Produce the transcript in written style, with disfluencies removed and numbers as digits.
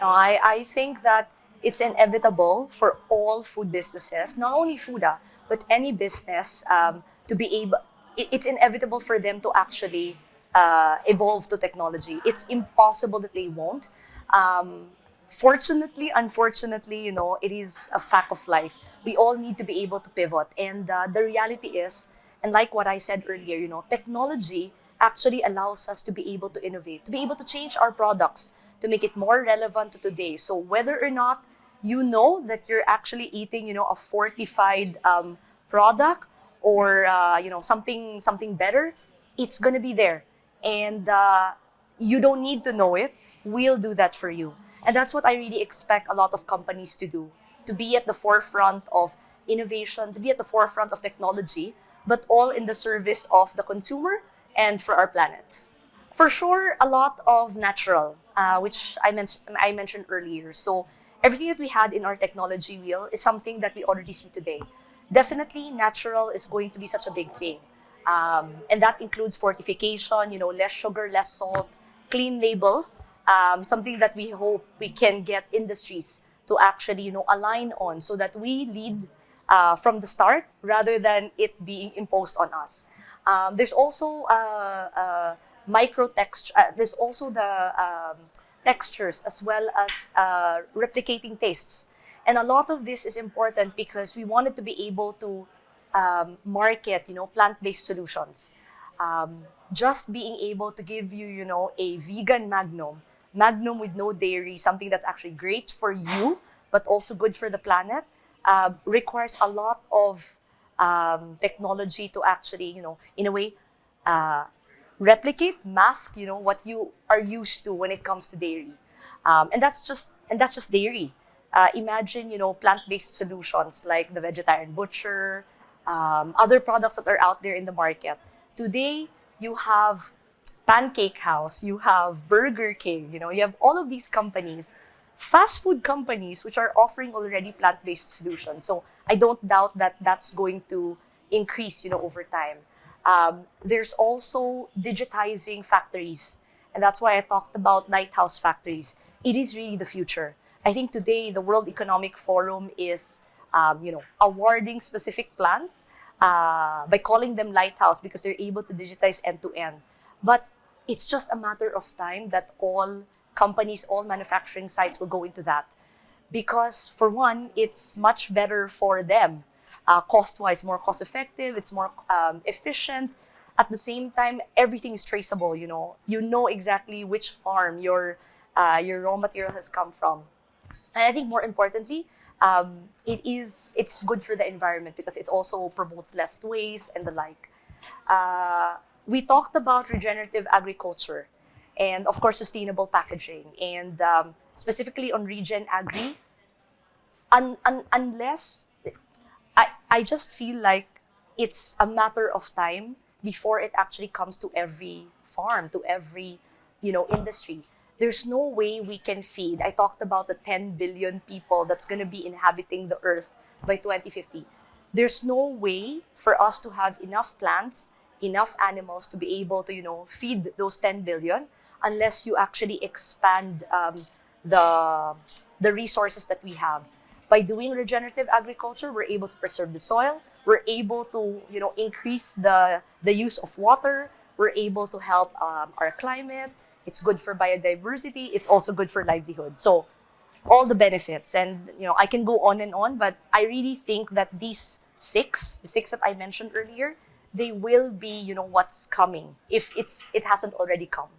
No, I think that it's inevitable for all food businesses, not only food, but any business to be able, it's inevitable for them to actually evolve to technology. It's impossible that they won't. Um, Fortunately, unfortunately, it is a fact of life. We all need to be able to pivot. And the reality is, and like what I said earlier, technology actually allows us to be able to innovate, to be able to change our products, to make it more relevant to today. So whether or not you know that you're actually eating, a fortified product or something better, it's gonna be there, and you don't need to know it. We'll do that for you, and that's what I really expect a lot of companies to do, to be at the forefront of innovation, to be at the forefront of technology, but all in the service of the consumer and for our planet. For sure, a lot of natural, which I mentioned earlier. So everything that we had in our technology wheel is something that we already see today. Definitely, natural is going to be such a big thing, and that includes fortification. Less sugar, less salt, clean label. Something that we hope we can get industries to actually align on, so that we lead from the start rather than it being imposed on us. There's also micro texture. There's also the textures as well as replicating tastes. And a lot of this is important because we wanted to be able to market, plant-based solutions. Just being able to give you, a vegan magnum with no dairy, something that's actually great for you, but also good for the planet, requires a lot of technology to actually, in a way, uh, replicate, mask, what you are used to when it comes to dairy, and that's just dairy. Imagine, plant-based solutions like the vegetarian butcher, other products that are out there in the market. Today, you have Pancake House, you have Burger King, you have all of these companies, fast food companies, which are offering already plant-based solutions. So I don't doubt that that's going to increase, over time. There's also digitizing factories, and that's why I talked about lighthouse factories. It is really the future. I think today the World Economic Forum is, awarding specific plants by calling them lighthouse because they're able to digitize end to end. But it's just a matter of time that all companies, all manufacturing sites will go into that. Because for one, it's much better for them, cost-wise, more cost-effective, it's more efficient. At the same time, everything is traceable, You know exactly which farm your raw material has come from. And I think more importantly, it's good for the environment because it also promotes less waste and the like. Uh, we talked about regenerative agriculture and, of course, sustainable packaging. And specifically on regen agri, unless I just feel like it's a matter of time before it actually comes to every farm, to every, industry. There's no way we can feed. I talked about the 10 billion people that's going to be inhabiting the earth by 2050. There's no way for us to have enough plants, enough animals to be able to, feed those 10 billion unless you actually expand the the resources that we have. By doing regenerative agriculture, we're able to preserve the soil. We're able to, increase the use of water. We're able to help our climate. It's good for biodiversity. It's also good for livelihood. So all the benefits, and I can go on and on, but I really think that the six that I mentioned earlier, they will be, what's coming if it hasn't already come.